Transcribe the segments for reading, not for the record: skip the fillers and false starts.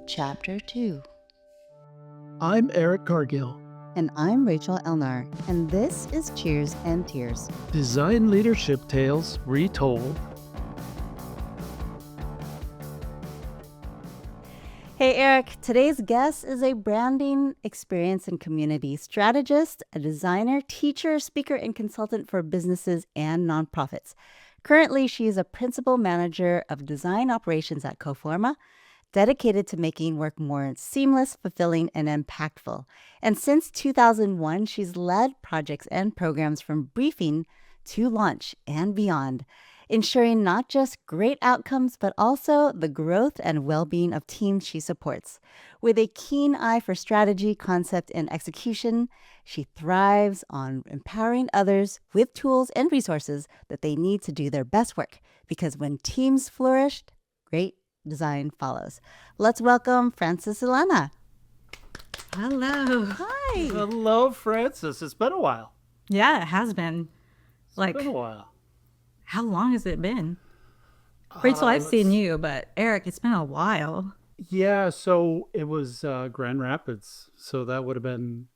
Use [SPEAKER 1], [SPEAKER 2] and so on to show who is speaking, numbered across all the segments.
[SPEAKER 1] Chapter 2.
[SPEAKER 2] I'm Erik Cargill.
[SPEAKER 1] And I'm Rachel Elnar, and this is Cheers and Tears.
[SPEAKER 2] Design leadership tales retold.
[SPEAKER 1] Hey Erik, today's guest is a branding, experience, and community strategist, a designer, teacher, speaker, and consultant for businesses and nonprofits. Currently, she is a principal manager of design operations at Coforma, dedicated to making work more seamless, fulfilling, and impactful. And since 2001, she's led projects and programs from briefing to launch and beyond, ensuring not just great outcomes, but also the growth and well-being of teams she supports. With a keen eye for strategy, concept, and execution, she thrives on empowering others with tools and resources that they need to do their best work. Because when teams flourish, great design follows. Let's welcome Frances Yllana.
[SPEAKER 3] Hello.
[SPEAKER 1] Hi.
[SPEAKER 2] Hello, Frances. It's been a while.
[SPEAKER 3] Yeah, it has been.
[SPEAKER 2] It's been a while.
[SPEAKER 3] How long has it been? Rachel, I've seen you, but Erik, it's been a while.
[SPEAKER 2] Yeah, so it was Grand Rapids. So that would have been,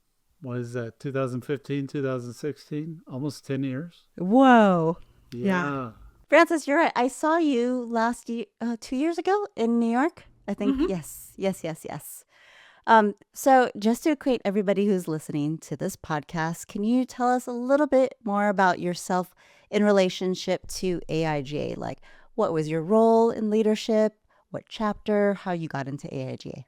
[SPEAKER 2] what is that, 2015, 2016? Almost 10 years.
[SPEAKER 3] Whoa.
[SPEAKER 2] Yeah.
[SPEAKER 1] Frances, you're right. I saw you last year, 2 years ago in New York. I think, yes. So just to acquaint everybody who's listening to this podcast, can you tell us a little bit more about yourself in relationship to AIGA? Like, what was your role in leadership? What chapter? How you got into AIGA?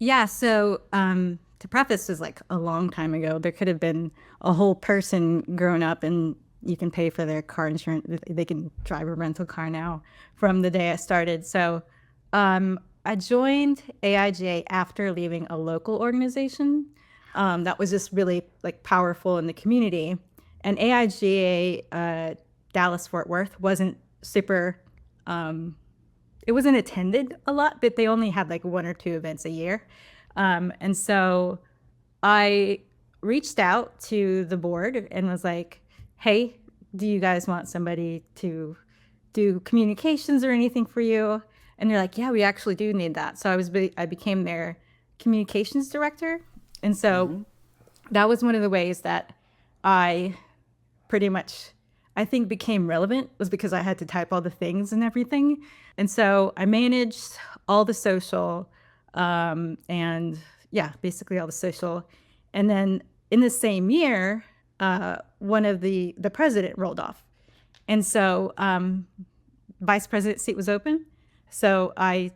[SPEAKER 3] Yeah, so to preface, this was like a long time ago. There could have been a whole person grown up and you can pay for their car insurance. They can drive a rental car now from the day I started. So I joined AIGA after leaving a local organization that was just really like powerful in the community. And AIGA Dallas-Fort Worth wasn't super, it wasn't attended a lot, but they only had like 1 or 2 events a year. And so I reached out to the board and was like, hey, do you guys want somebody to do communications or anything for you? And they're like, yeah, we actually do need that. So I became their communications director. And so that was one of the ways that I pretty much, I think, became relevant, was because I had to type all the things and everything. And so I managed all the social and yeah, basically all the social. And then in the same year, one of the president rolled off. And so vice president seat was open. So I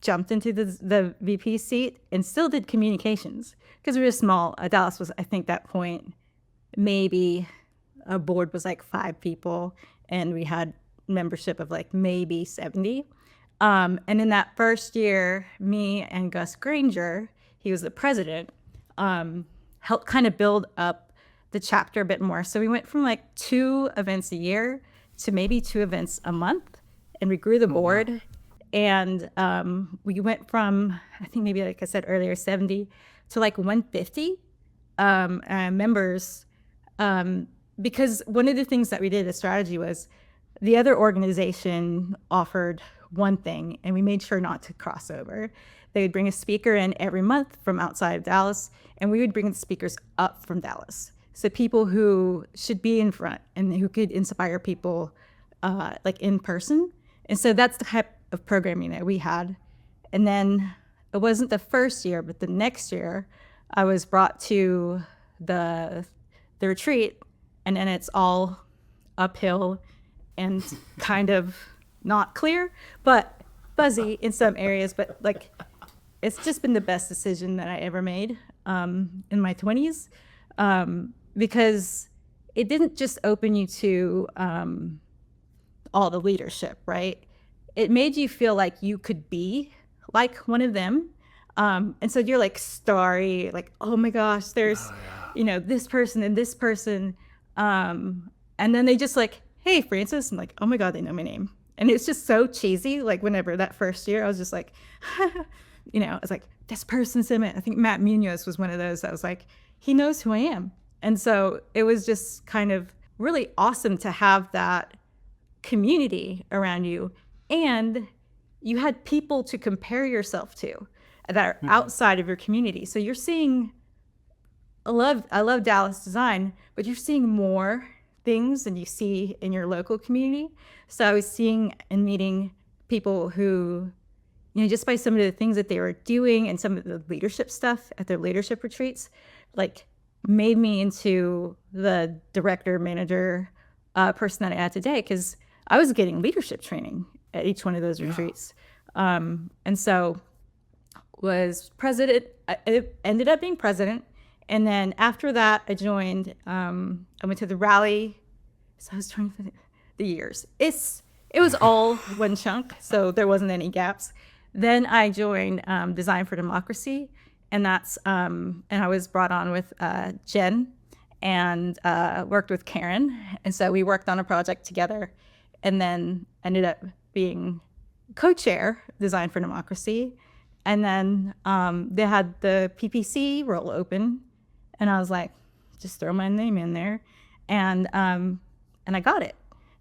[SPEAKER 3] jumped into the VP seat and still did communications because we were small. Dallas was, I think, that point, maybe a board was like 5 people and we had membership of like maybe 70. And in that first year, me and Gus Granger, he was the president, helped kind of build up the chapter a bit more. So we went from like 2 events a year to maybe 2 events a month, and we grew the board. Wow. And we went from, I think maybe like I said earlier, 70 to like 150 members. Because one of the things that we did as strategy was the other organization offered one thing, and we made sure not to cross over. They would bring a speaker in every month from outside of Dallas, and we would bring the speakers up from Dallas. So people who should be in front and who could inspire people like in person. And so that's the type of programming that we had. And then it wasn't the first year, but the next year I was brought to the retreat, and then it's all uphill and kind of not clear, but fuzzy in some areas. But like, it's just been the best decision that I ever made in my 20s. Because it didn't just open you to all the leadership, right? It made you feel like you could be like one of them. And so you're like starry, like, oh my gosh, there's, this person and this person. And then they just like, hey, Frances. I'm like, oh my God, they know my name. And it's just so cheesy. Like whenever that first year, I was just like, I was like, this person's in it. I think Matt Munoz was one of those that was like, he knows who I am. And so it was just kind of really awesome to have that community around you. And you had people to compare yourself to that are outside of your community. So you're seeing, I love Dallas design, but you're seeing more things than you see in your local community. So I was seeing and meeting people who, just by some of the things that they were doing and some of the leadership stuff at their leadership retreats, like made me into the director, manager person that I had today, because I was getting leadership training at each one of those retreats. And so was president, I ended up being president. And then after that, I joined, I went to the rally. So I was trying to think the years. It was all one chunk, so there wasn't any gaps. Then I joined Design for Democracy, and and I was brought on with Jen and worked with Karen. And so we worked on a project together, and then ended up being co-chair Design for Democracy. And then they had the PPC role open, and I was like, just throw my name in there, and I got it.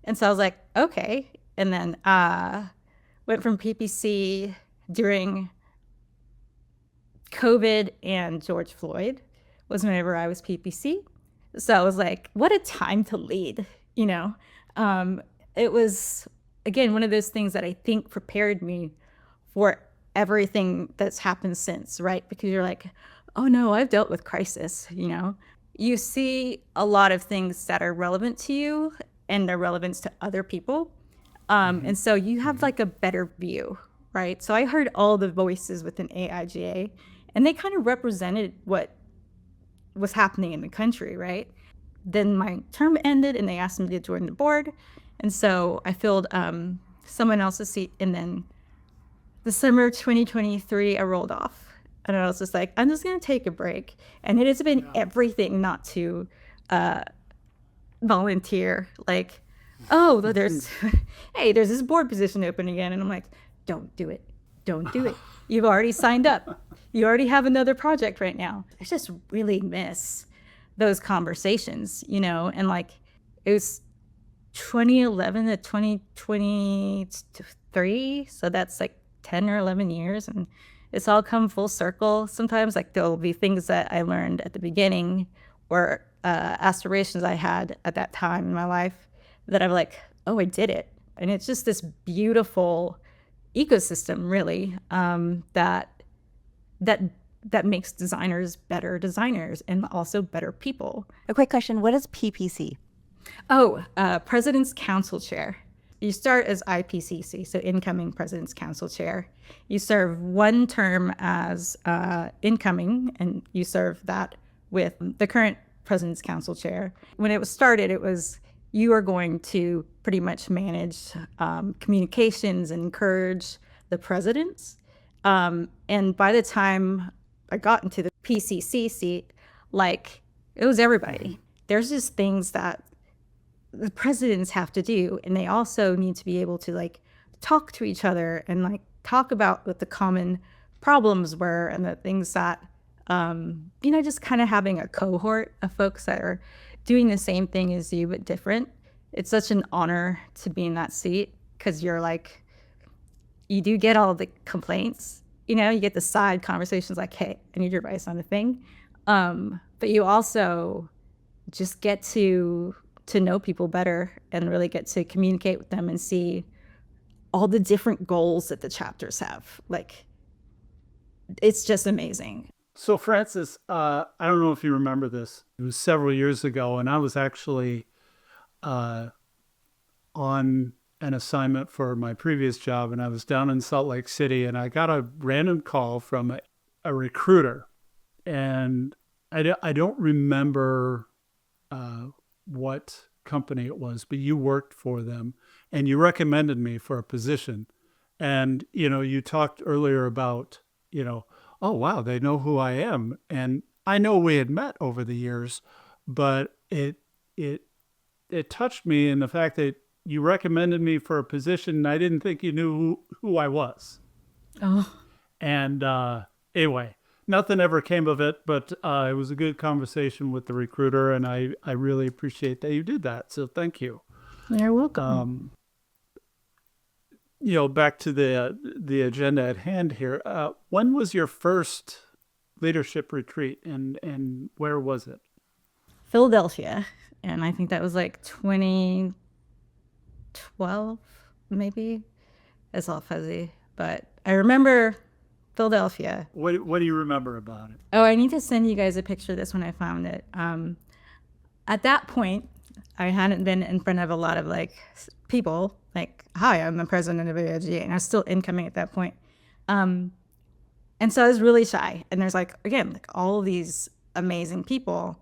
[SPEAKER 3] And so I was like, okay. And then went from PPC during COVID and George Floyd was whenever I was PPC. So I was like, what a time to lead, It was, again, one of those things that I think prepared me for everything that's happened since, right? Because you're like, oh no, I've dealt with crisis, You see a lot of things that are relevant to you and their relevance to other people. And so you have like a better view, right? So I heard all the voices within AIGA, and they kind of represented what was happening in the country, right? Then my term ended and they asked me to join the board. And so I filled someone else's seat. And then the summer of 2023, I rolled off. And I was just like, I'm just going to take a break. And it has been everything not to volunteer. Like, oh, there's this board position open again. And I'm like, don't do it. Don't do it. You've already signed up. You already have another project right now. I just really miss those conversations, and like it was 2011 to 2023. So that's like 10 or 11 years. And it's all come full circle. Sometimes like there'll be things that I learned at the beginning or aspirations I had at that time in my life that I'm like, oh, I did it. And it's just this beautiful ecosystem, really, that makes designers better designers and also better people.
[SPEAKER 1] A quick question, what is PPC?
[SPEAKER 3] Oh, President's Council Chair. You start as IPCC, so Incoming President's Council Chair. You serve one term as incoming, and you serve that with the current President's Council Chair. When it was started, it was you are going to pretty much manage communications and encourage the presidents. And by the time I got into the PCC seat, like it was everybody. There's just things that the presidents have to do, and they also need to be able to like talk to each other and like talk about what the common problems were and the things that just kind of having a cohort of folks that are doing the same thing as you but different. It's such an honor to be in that seat because you're like, you do get all the complaints, you get the side conversations like, hey, I need your advice on a thing, but you also just get to know people better and really get to communicate with them and see all the different goals that the chapters have. Like, it's just amazing.
[SPEAKER 2] So Frances, I don't know if you remember this. It was several years ago, and I was actually on an assignment for my previous job, and I was down in Salt Lake City, and I got a random call from a recruiter, and I don't remember what company it was, but you worked for them and you recommended me for a position. And, you talked earlier about, oh, wow, they know who I am. And I know we had met over the years, but it touched me in the fact that you recommended me for a position and I didn't think you knew who I was.
[SPEAKER 3] Oh.
[SPEAKER 2] And anyway, nothing ever came of it, but it was a good conversation with the recruiter, and I really appreciate that you did that. So thank you.
[SPEAKER 3] You're welcome.
[SPEAKER 2] back to the agenda at hand here. When was your first leadership retreat, and where was it?
[SPEAKER 3] Philadelphia, and I think that was like 2012, maybe. It's all fuzzy, but I remember Philadelphia.
[SPEAKER 2] What do you remember about it?
[SPEAKER 3] Oh, I need to send you guys a picture of this when I found it. At that point, I hadn't been in front of a lot of like people like, hi, I'm the president of AIGA, and I was still incoming at that point. And so I was really shy. And there's like, again, like all these amazing people.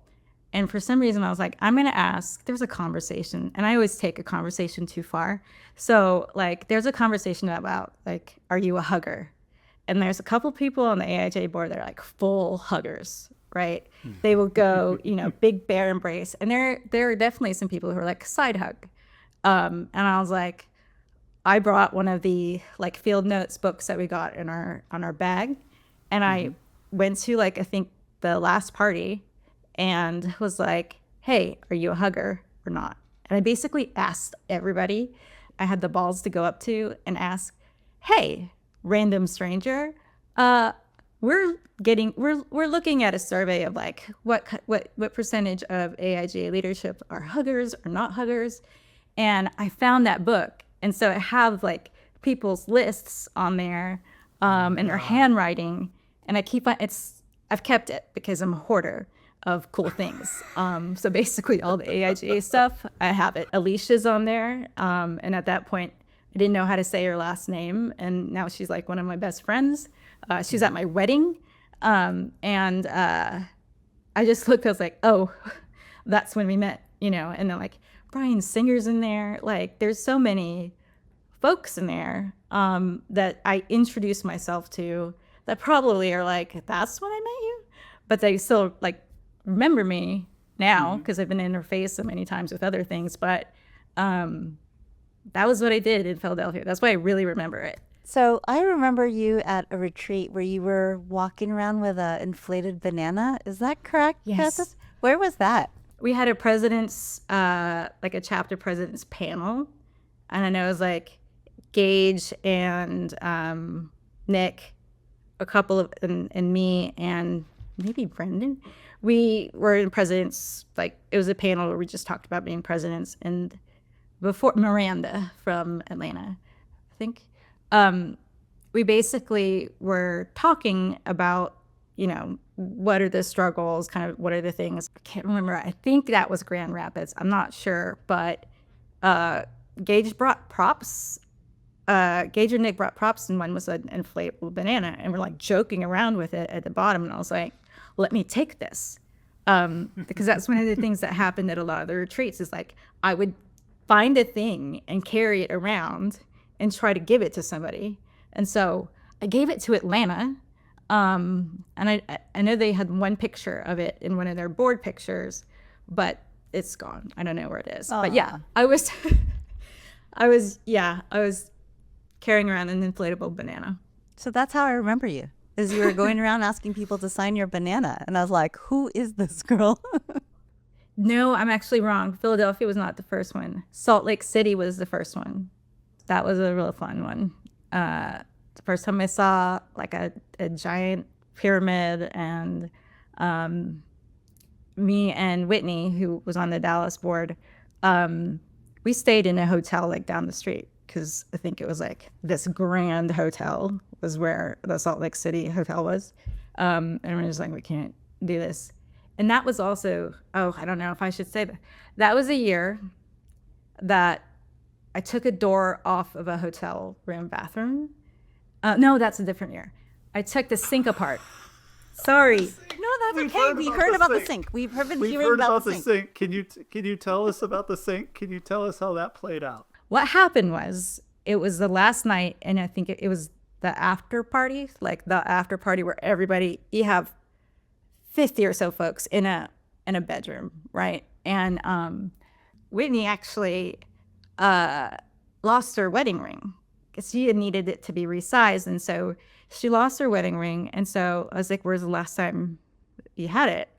[SPEAKER 3] And for some reason I was like, I'm going to ask, there's a conversation, and I always take a conversation too far. So like, there's a conversation about like, are you a hugger? And there's a couple people on the AIGA board that are like full huggers, right? They will go, big bear embrace. And there are definitely some people who are like side hug. And I was like, I brought one of the like field notes books that we got on our bag. And I went to like, I think the last party and was like, hey, are you a hugger or not? And I basically asked everybody I had the balls to go up to and ask, hey, random stranger, we're looking at a survey of like what percentage of AIGA leadership are huggers or not huggers. And I found that book. And so I have like people's lists on there and their handwriting. And I've kept it because I'm a hoarder of cool things. So basically all the AIGA stuff, I have it. Alicia's on there. And at that point, I didn't know how to say her last name. And now she's like one of my best friends. She's at my wedding. And I just looked, I was like, oh, that's when we met, and then like Brian Singer's in there. Like there's so many folks in there that I introduced myself to that probably are like, that's when I met you. But they still like remember me now because I've been interfaced so many times with other things. But that was what I did in Philadelphia. That's why I really remember it.
[SPEAKER 1] So I remember you at a retreat where you were walking around with an inflated banana. Is that correct?
[SPEAKER 3] Yes.
[SPEAKER 1] Frances? Where was that?
[SPEAKER 3] We had a president's, like a chapter president's panel. And I know it was like Gage and Nick, a couple of, and me and maybe Brendan. We were in president's, like it was a panel where we just talked about being presidents. And before Miranda from Atlanta, I think, we basically were talking about, what are the struggles, kind of what are the things. I can't remember. I think that was Grand Rapids. I'm not sure, but Gage brought props. Gage and Nick brought props, and one was an inflatable banana, and we're like joking around with it at the bottom. And I was like, let me take this. Because that's one of the things that happened at a lot of the retreats is like, I would find a thing and carry it around and try to give it to somebody. And so I gave it to Atlanta. And I know they had one picture of it in one of their board pictures, but it's gone. I don't know where it is. But yeah, I was carrying around an inflatable banana.
[SPEAKER 1] So that's how I remember you, is you were going around asking people to sign your banana. And I was like, who is this girl?
[SPEAKER 3] No, I'm actually wrong. Philadelphia was not the first one. Salt Lake City was the first one. That was a real fun one. The first time I saw like a giant pyramid, and me and Whitney, who was on the Dallas board, we stayed in a hotel like down the street because I think it was like this grand hotel was where the Salt Lake City hotel was. And we're just like, we can't do this. And that was also, I don't know if I should say that. That was a year that I took a door off of a hotel room bathroom. No, that's a different year. I took the sink apart. Sorry.
[SPEAKER 1] No, that's okay. We heard about the sink. We've been hearing about the sink.
[SPEAKER 2] Can you tell us about the sink? Can you tell us how that played out?
[SPEAKER 3] What happened was, it was the last night, and I think it was the after party, like the after party where you have 50 or so folks in a bedroom, right? And Whitney actually lost her wedding ring because she had needed it to be resized, and so she lost her wedding ring. And so I was like, where's the last time you had it?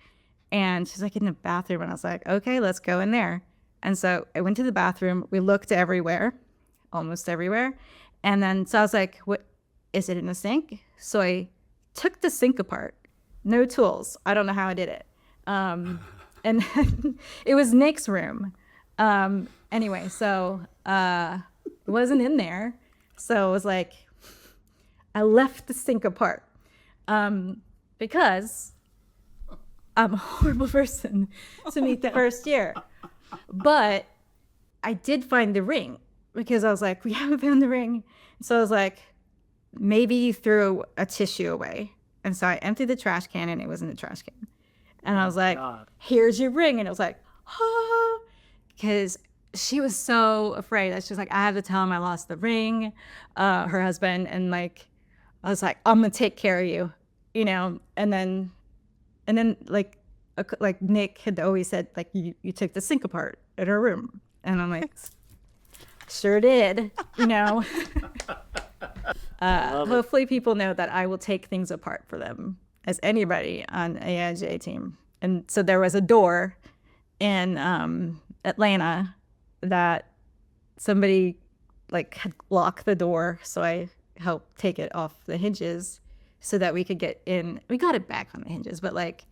[SPEAKER 3] And she's like, in the bathroom. And I was like, okay, let's go in there. And so I went to the bathroom. We looked everywhere, almost everywhere. And then, so I was like, what, is it in the sink? So I took the sink apart, no tools. I don't know how I did it. And it was Nick's room. Anyway, so it wasn't in there. So it was like, I left the sink apart because I'm a horrible person to meet the first year. But I did find the ring because I was like, we haven't found the ring. So I was like, maybe you threw a tissue away. And so I emptied the trash can and it was in the trash can. And I was like, here's your ring. And it was like, ah, because she was so afraid that she was like, I have to tell him I lost the ring, her husband. And like, I was like, I'm going to take care of you, you know? And then like Nick had always said, like, you took the sink apart in her room. And I'm like, sure did, you know? Hopefully people know that I will take things apart for them, as anybody on AIGA team. And so there was a door in Atlanta that somebody like had locked the door. So I helped take it off the hinges so that we could get in. We got it back on the hinges, but like,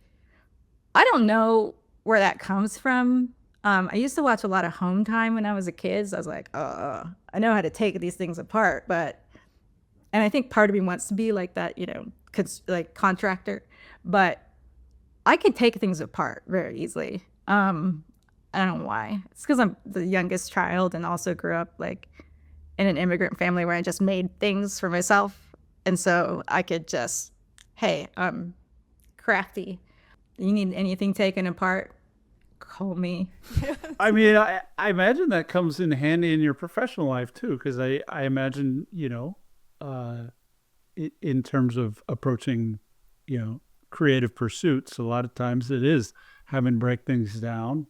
[SPEAKER 3] I don't know where that comes from. I used to watch a lot of Home Time when I was a kid. So I was like, I know how to take these things apart, and I think part of me wants to be like that, you know, like contractor, but I can take things apart very easily. I don't know why. It's because I'm the youngest child and also grew up like in an immigrant family where I just made things for myself. And so I could just, hey, I'm crafty. You need anything taken apart? Call me.
[SPEAKER 2] I mean, I imagine that comes in handy in your professional life too, because I imagine, you know, in terms of approaching, you know, creative pursuits, a lot of times it is having to break things down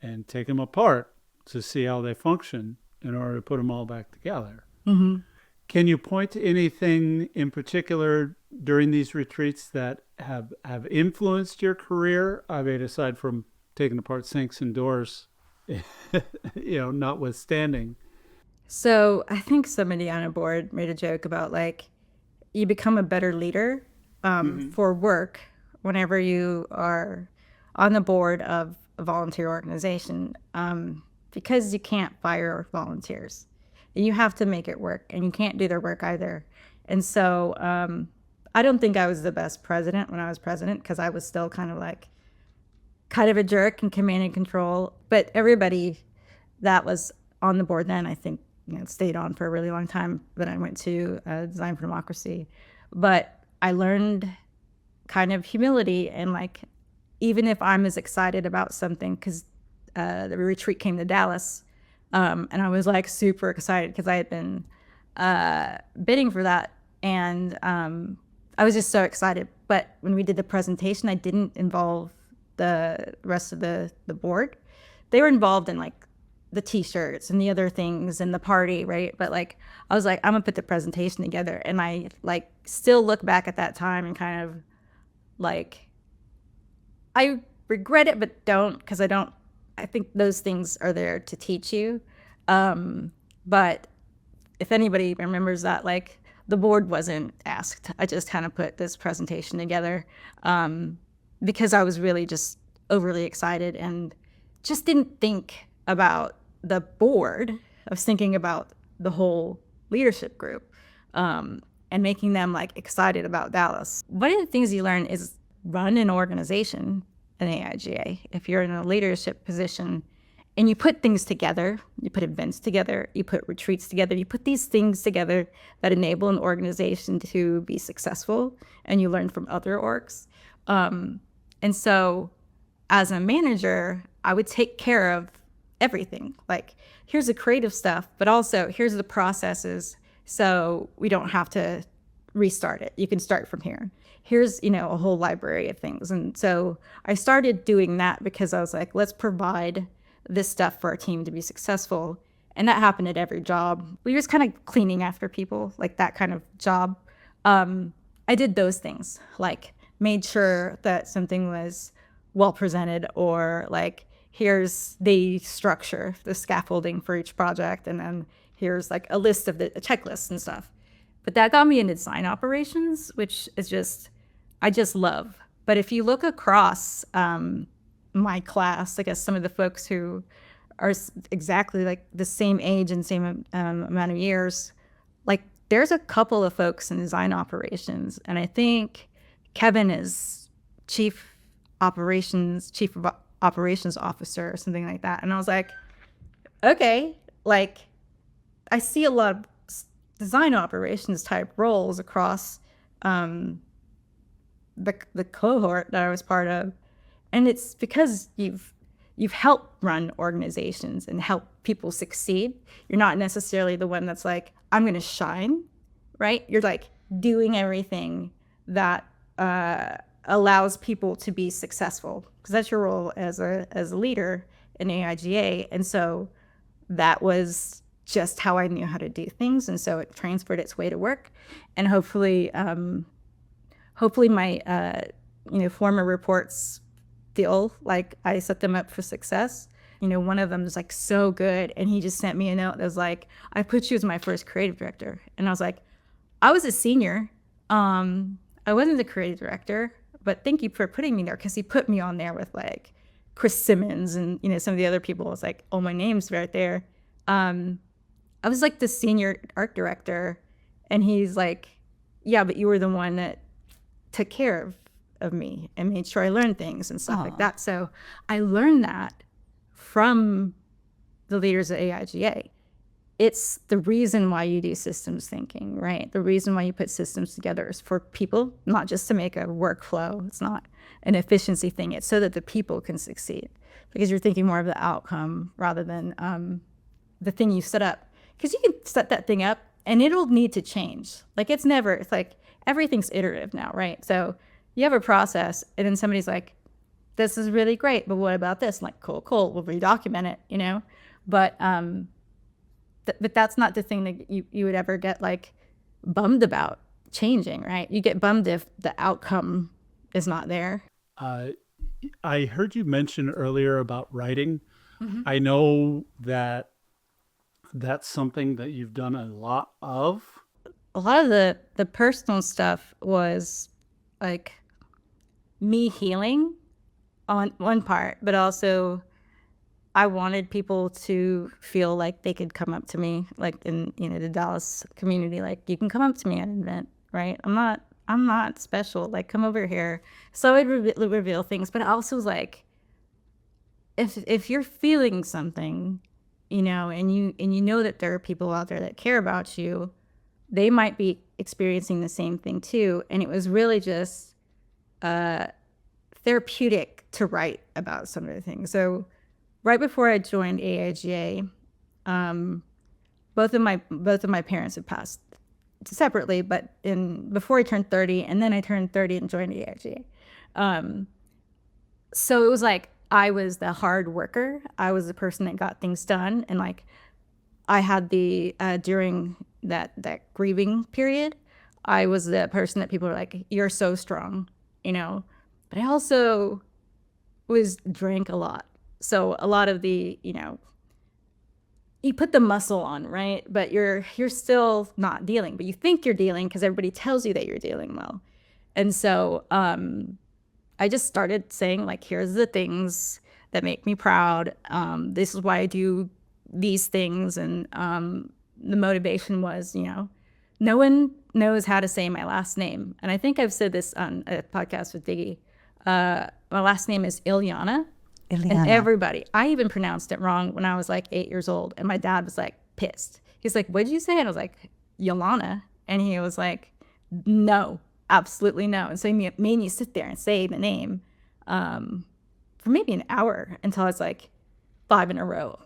[SPEAKER 2] and take them apart to see how they function in order to put them all back together.
[SPEAKER 3] Mm-hmm.
[SPEAKER 2] Can you point to anything in particular during these retreats that have influenced your career? I mean, aside from taking apart sinks and doors, you know, notwithstanding.
[SPEAKER 3] So I think somebody on a board made a joke about like, you become a better leader for work whenever you are on the board of a volunteer organization, because you can't fire volunteers. You have to make it work, and you can't do their work either. And so I don't think I was the best president when I was president, because I was still kind of a jerk and command and control. But everybody that was on the board then, I think, you know, stayed on for a really long time. Then I went to Design for Democracy. But I learned kind of humility, and like, even if I'm as excited about something, because the retreat came to Dallas, and I was like super excited because I had been bidding for that, and I was just so excited. But when we did the presentation, I didn't involve the rest of the board. They were involved in like the t-shirts and the other things and the party, right? But like, I was like, I'm gonna put the presentation together. And I like still look back at that time and kind of like, I regret it, but don't, because I think those things are there to teach you. But if anybody remembers that, like, the board wasn't asked. I just kind of put this presentation together because I was really just overly excited and just didn't think about the board. I was thinking about the whole leadership group and making them like excited about Dallas. One of the things you learn is run an organization in AIGA. If you're in a leadership position and you put things together, you put events together, you put retreats together, you put these things together that enable an organization to be successful, and you learn from other orgs. And so as a manager, I would take care of everything. Like, here's the creative stuff, but also here's the processes, so we don't have to restart it. You can start from here. Here's, you know, a whole library of things. And so I started doing that because I was like, let's provide this stuff for our team to be successful. And that happened at every job. We were just kind of cleaning after people, like that kind of job. I did those things, like made sure that something was well presented, or like, here's the structure, the scaffolding for each project, and then here's like a list of the checklists and stuff. But that got me into design operations, which is just, I just love. But if you look across my class, I guess some of the folks who are exactly like the same age and same amount of years, like there's a couple of folks in design operations. And I think Kevin is chief operations officer or something like that. And I was like, okay, like I see a lot of design operations type roles across the cohort that I was part of. And it's because you've helped run organizations and help people succeed. You're not necessarily the one that's like, I'm going to shine, right? You're like doing everything that allows people to be successful, because that's your role as a leader in AIGA. And so that was just how I knew how to do things. And so it transferred its way to work. And hopefully my former reports feel like I set them up for success. One of them is like so good, and he just sent me a note that was like, I put you as my first creative director. And I was like, I was a senior. I wasn't the creative director, but thank you for putting me there, because he put me on there with like Chris Simmons and some of the other people. It's like, oh, my name's right there. I was like the senior art director, and he's like, yeah, but you were the one that took care of me and made sure I learned things and stuff like that. So I learned that from the leaders at AIGA. It's the reason why you do systems thinking, right? The reason why you put systems together is for people, not just to make a workflow. It's not an efficiency thing. It's so that the people can succeed, because you're thinking more of the outcome rather than the thing you set up. Because you can set that thing up and it'll need to change. Like it's like everything's iterative now, right? So you have a process, and then somebody's like, this is really great, but what about this? I'm like, cool, we'll redocument it, But but that's not the thing that you would ever get like bummed about changing, right? You get bummed if the outcome is not there.
[SPEAKER 2] I heard you mention earlier about writing.
[SPEAKER 3] Mm-hmm.
[SPEAKER 2] I know that that's something that you've done a lot of.
[SPEAKER 3] A lot of the personal stuff was like me healing on one part, but also I wanted people to feel like they could come up to me, like in the Dallas community, like you can come up to me at an event, right? I'm not special, like come over here. So I'd reveal things, but I also was like, if you're feeling something, and you know that there are people out there that care about you, they might be experiencing the same thing too. And it was really just therapeutic to write about some of the things. So right before I joined AIGA, both of my parents had passed separately, but before I turned 30, and then I turned 30 and joined AIGA. So it was like I was the hard worker. I was the person that got things done, and like I had during that grieving period, I was the person that people were like, "You're so strong," But I also drank a lot. So a lot of the, you put the muscle on, right? But you're still not dealing, but you think you're dealing because everybody tells you that you're dealing well. And so I just started saying, like, here's the things that make me proud. This is why I do these things. And the motivation was, no one knows how to say my last name. And I think I've said this on a podcast with Diggy. My last name is Yllana. And everybody, I even pronounced it wrong when I was like 8 years old. And my dad was like pissed. He's like, what'd you say? And I was like, Yllana. And he was like, no, absolutely no. And so he made me sit there and say the name for maybe an hour until I was like 5 in a row.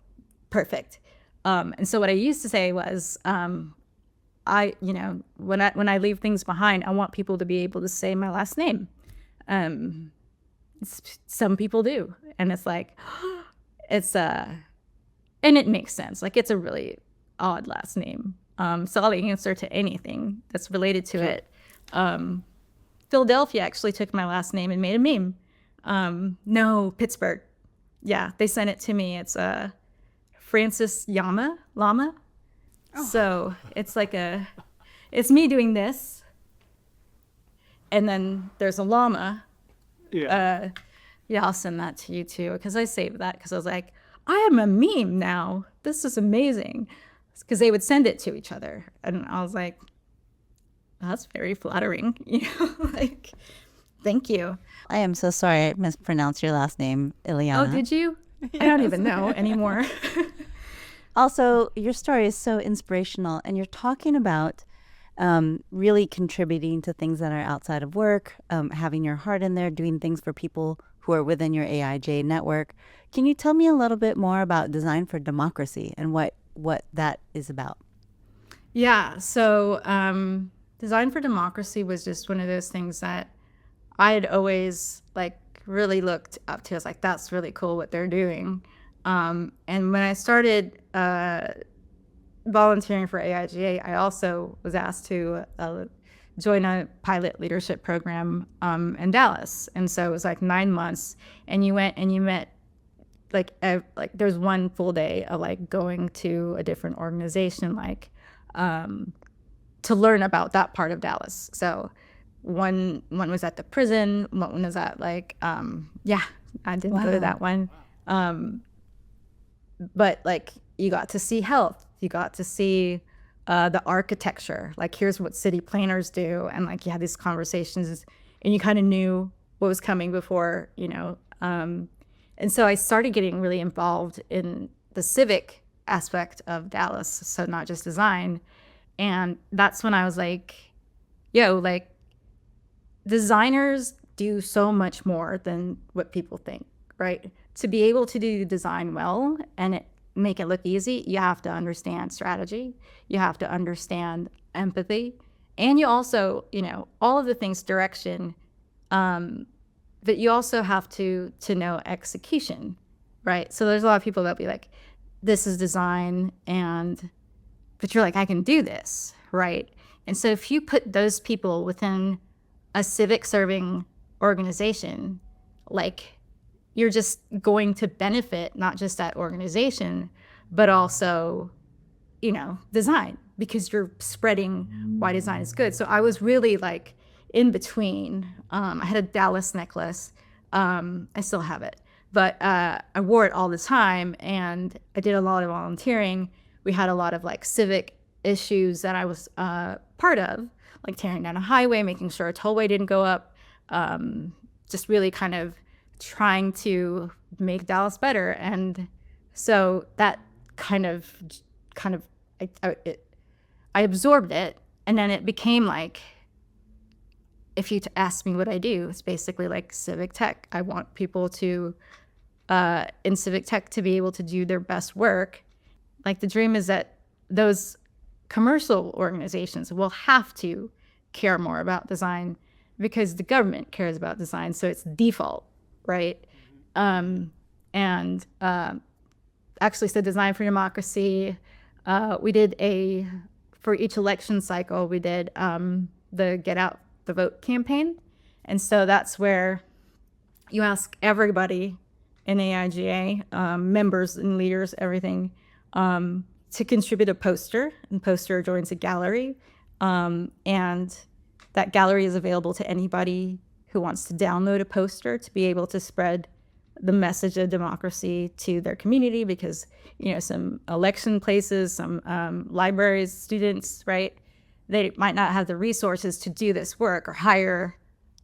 [SPEAKER 3] Perfect. And so what I used to say was, when I leave things behind, I want people to be able to say my last name. Some people do. And it's like, and it makes sense. Like, it's a really odd last name. So I'll answer to anything that's related to it. Philadelphia actually took my last name and made a meme. No, Pittsburgh. Yeah, they sent it to me. It's Frances Yllana. So it's like it's me doing this, and then there's a llama.
[SPEAKER 2] Yeah.
[SPEAKER 3] Yeah, I'll send that to you too, because I saved that because I was like, I am a meme now. This is amazing. Because they would send it to each other, and I was like, that's very flattering. Like, thank you.
[SPEAKER 1] I am so sorry I mispronounced your last name, Ileana.
[SPEAKER 3] Oh, did you? I don't even know anymore.
[SPEAKER 1] Also, your story is so inspirational, and you're talking about really contributing to things that are outside of work, having your heart in there, doing things for people who are within your AIJ network. Can you tell me a little bit more about Design for Democracy and what that is about?
[SPEAKER 3] Yeah. So, Design for Democracy was just one of those things that I had always like really looked up to. I was like, that's really cool what they're doing. And when I started volunteering for AIGA, I also was asked to join a pilot leadership program in Dallas. And so it was like 9 months, and you went and you met like there's one full day of like going to a different organization, like to learn about that part of Dallas. So one was at the prison, one was at like yeah, I didn't go to that one. But like you got to see health, you got to see the architecture, like here's what city planners do, and like you had these conversations and you kind of knew what was coming before, and so I started getting really involved in the civic aspect of Dallas, so not just design. And that's when I was like, yo, like designers do so much more than what people think, right? To be able to do design well and make it look easy, you have to understand strategy, you have to understand empathy, and you also, all of the things, direction, but you also have to know execution, right? So there's a lot of people that'll be like, this is design, but you're like, I can do this, right? And so if you put those people within a civic serving organization, like you're just going to benefit not just that organization, but also, design, because you're spreading why design is good. So I was really like in between. I had a Dallas necklace. I still have it, but I wore it all the time, and I did a lot of volunteering. We had a lot of like civic issues that I was part of, like tearing down a highway, making sure a tollway didn't go up, just really kind of trying to make Dallas better. And so that kind of I absorbed it, and then it became like, if you ask me what I do, it's basically like civic tech. I want people to in civic tech to be able to do their best work. Like the dream is that those commercial organizations will have to care more about design because the government cares about design, so it's default, right? Actually, so Design for Democracy, we did for each election cycle, we did the Get Out the Vote campaign. And so that's where you ask everybody in AIGA, members and leaders, everything, to contribute a poster, and poster joins a gallery. And that gallery is available to anybody who wants to download a poster to be able to spread the message of democracy to their community, because, some election places, some libraries, students, right? They might not have the resources to do this work or hire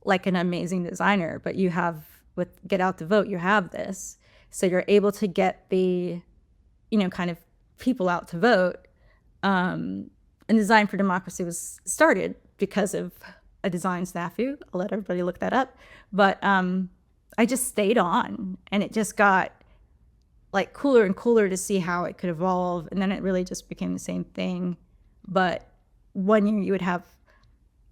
[SPEAKER 3] like an amazing designer, but you have, with Get Out the Vote, you have this. So you're able to get the, kind of people out to vote. And Design for Democracy was started because of a design snafu. I'll let everybody look that up. But I just stayed on, and it just got like cooler and cooler to see how it could evolve. And then it really just became the same thing. But one year you would have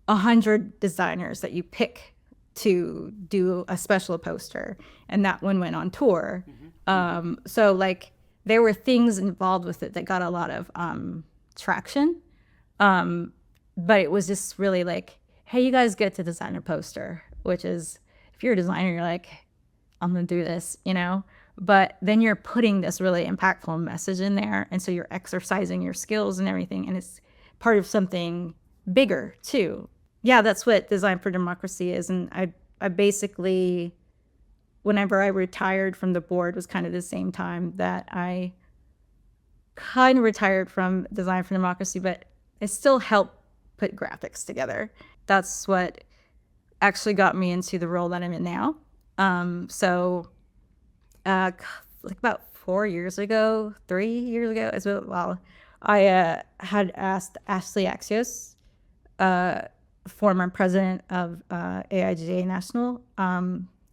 [SPEAKER 3] 100 designers that you pick to do a special poster, and that one went on tour. So like there were things involved with it that got a lot of traction. But it was just really like, hey, you guys get to design a poster, which is, if you're a designer, you're like, I'm gonna do this, but then you're putting this really impactful message in there. And so you're exercising your skills and everything. And it's part of something bigger too. Yeah, that's what Design for Democracy is. And I basically, whenever I retired from the board, was kind of the same time that I kind of retired from Design for Democracy, but I still help put graphics together. That's what actually got me into the role that I'm in now. Like about 3 years ago, as well, I had asked Ashley Axios, former president of AIGA National,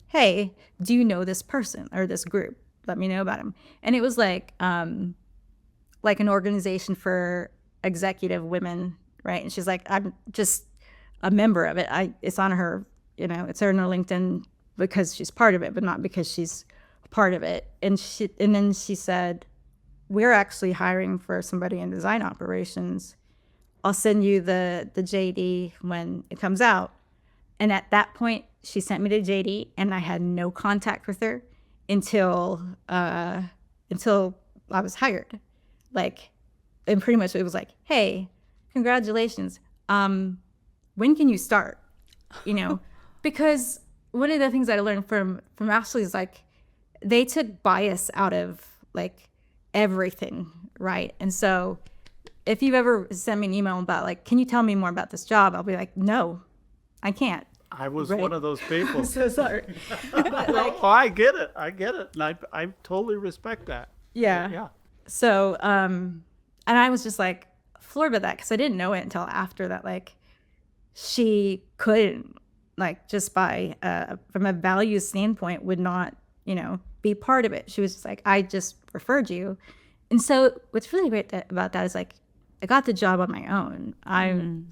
[SPEAKER 3] hey, do you know this person or this group? Let me know about him. And it was like an organization for executive women, right? And she's like, I'm just a member of it. It's on her, it's on her LinkedIn because she's part of it, but not because she's a part of it. And then she said, we're actually hiring for somebody in design operations. I'll send you the JD when it comes out. And at that point, she sent me the JD, and I had no contact with her until I was hired. And pretty much it was like, hey, congratulations. When can you start? Because one of the things that I learned from Ashley is they took bias out of everything, right? And so if you've ever sent me an email about can you tell me more about this job? I'll be like, no, I can't.
[SPEAKER 2] I was one of those people.
[SPEAKER 3] I'm so sorry.
[SPEAKER 2] But I get it. And I totally respect that.
[SPEAKER 3] Yeah.
[SPEAKER 2] Yeah.
[SPEAKER 3] So, and I was just floored by that because I didn't know it until after that, she couldn't, just by, from a value standpoint, would not, be part of it. She was just I just referred you. And so what's really great about that is I got the job on my own. I'm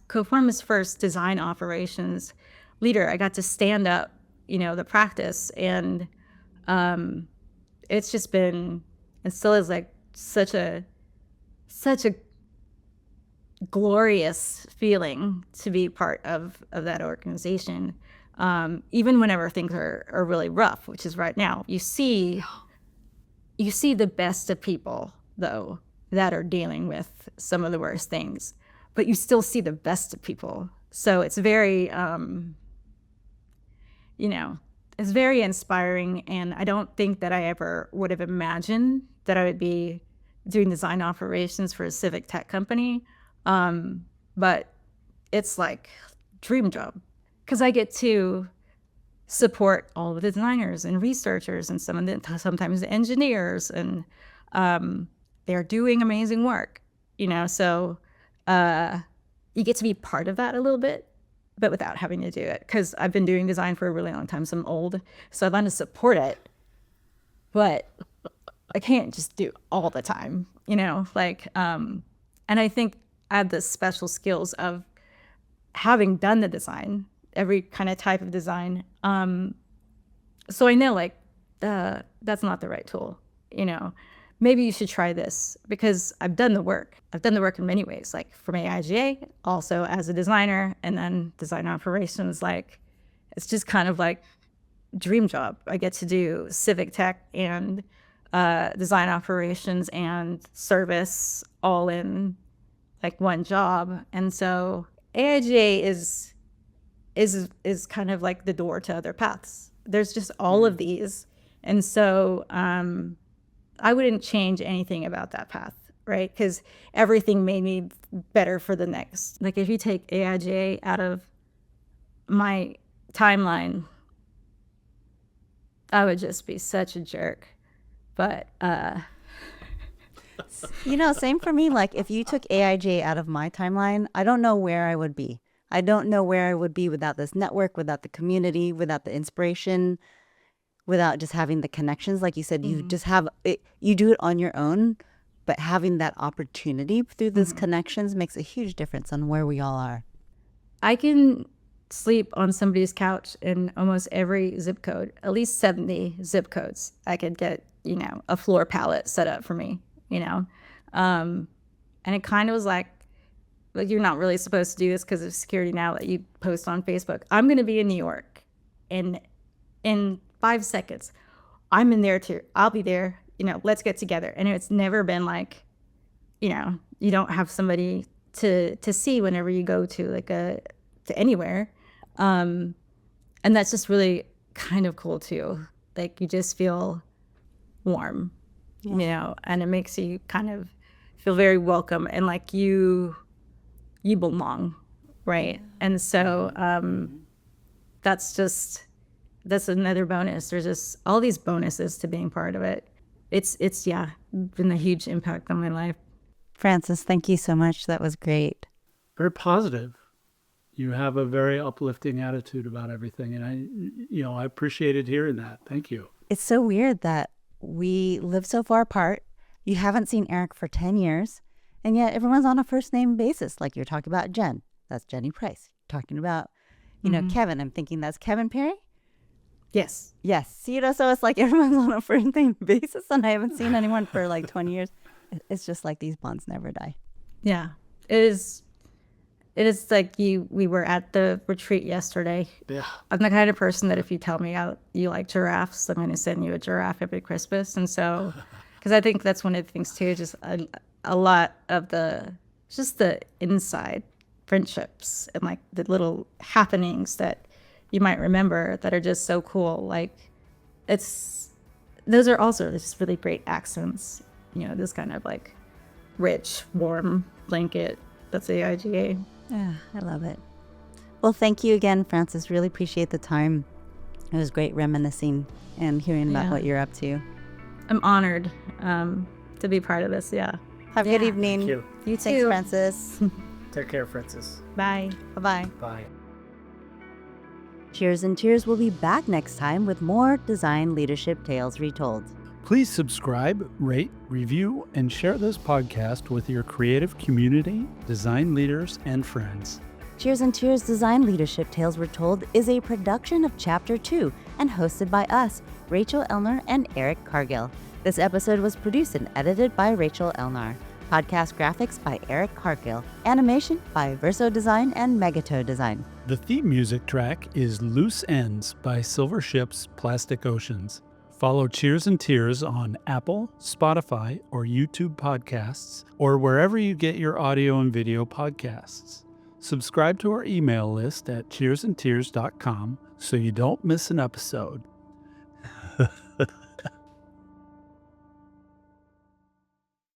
[SPEAKER 3] Coforma's first design operations leader. I got to stand up, the practice, and it's just been, and still is such a glorious feeling to be part of that organization. Even whenever things are really rough, which is right now, you see the best of people though that are dealing with some of the worst things, but you still see the best of people. So it's very, it's very inspiring. And I don't think that I ever would have imagined that I would be doing design operations for a civic tech company. But it's dream job because I get to support all of the designers and researchers and sometimes the engineers, and they're doing amazing work, so you get to be part of that a little bit, but without having to do it, because I've been doing design for a really long time, so I'm old, so I want to support it, but I can't just do it all the time, and I think I have the special skills of having done the design, every kind of type of design. So I know that's not the right tool, maybe you should try this, because I've done the work. I've done the work in many ways, from AIGA, also as a designer, and then design operations. It's just kind of dream job. I get to do civic tech and design operations and service all in one job. And so AIGA is kind of the door to other paths. There's just all of these. And so I wouldn't change anything about that path, right? Because everything made me better for the next. If you take AIGA out of my timeline, I would just be such a jerk. But
[SPEAKER 1] same for me. If you took AIGA out of my timeline, I don't know where I would be. I don't know where I would be without this network, without the community, without the inspiration, without just having the connections. Like you said, you just have it, you do it on your own, but having that opportunity through those connections makes a huge difference on where we all are.
[SPEAKER 3] I can sleep on somebody's couch in almost every zip code, at least 70 zip codes. I could get, a floor pallet set up for me, and it kind of was you're not really supposed to do this because of security now that you post on Facebook. I'm going to be in New York in 5 seconds. I'm in there too. I'll be there. Let's get together. And it's never been like, you don't have somebody to see whenever you go to to anywhere. And that's just really kind of cool too. Like you just feel warm, and it makes you kind of feel very welcome and like you belong, right? And so that's another bonus. There's just all these bonuses to being part of it. It's been a huge impact on my life.
[SPEAKER 1] Frances, thank you so much. That was great.
[SPEAKER 2] Very positive. You have a very uplifting attitude about everything. And I appreciated hearing that. Thank you.
[SPEAKER 1] It's so weird that we live so far apart. You haven't seen Erik for 10 years, and yet everyone's on a first name basis. Like you're talking about Jen. That's Jenny Price. Talking about, Kevin. I'm thinking that's Kevin Perry.
[SPEAKER 3] Yes.
[SPEAKER 1] Yes. So it's like everyone's on a first name basis, and I haven't seen anyone for like 20 years. It's just like these bonds never die.
[SPEAKER 3] Yeah. It is like we were at the retreat yesterday.
[SPEAKER 2] Yeah.
[SPEAKER 3] I'm the kind of person that if you tell me you like giraffes, I'm going to send you a giraffe every Christmas. And so, because I think that's one of the things too, just a lot of the inside friendships and like the little happenings that you might remember that are just so cool. Like those are also just really great accents, this kind of like rich, warm blanket. That's AIGA.
[SPEAKER 1] Yeah, I love it. Well, thank you again, Frances. Really appreciate the time. It was great reminiscing and hearing about what you're up to.
[SPEAKER 3] I'm honored to be part of this. Yeah.
[SPEAKER 1] Have a good evening.
[SPEAKER 2] Thank you.
[SPEAKER 1] You too, Frances.
[SPEAKER 2] Take care, Frances.
[SPEAKER 3] Bye.
[SPEAKER 1] Bye-bye.
[SPEAKER 2] Bye.
[SPEAKER 1] Cheers and Tears will be back next time with more design leadership tales retold.
[SPEAKER 2] Please subscribe, rate, review, and share this podcast with your creative community, design leaders, and friends.
[SPEAKER 1] Cheers and Tears Design Leadership Tales Retold is a production of Chapter 2 and hosted by us, Rachel Elnar and Erik Cargill. This episode was produced and edited by Rachel Elnar. Podcast graphics by Erik Cargill. Animation by Verso Design and Megato Design.
[SPEAKER 2] The theme music track is Loose Ends by Silver Ships Plastic Oceans. Follow Cheers and Tears on Apple, Spotify, or YouTube podcasts, or wherever you get your audio and video podcasts. Subscribe to our email list at cheersandtears.com so you don't miss an episode.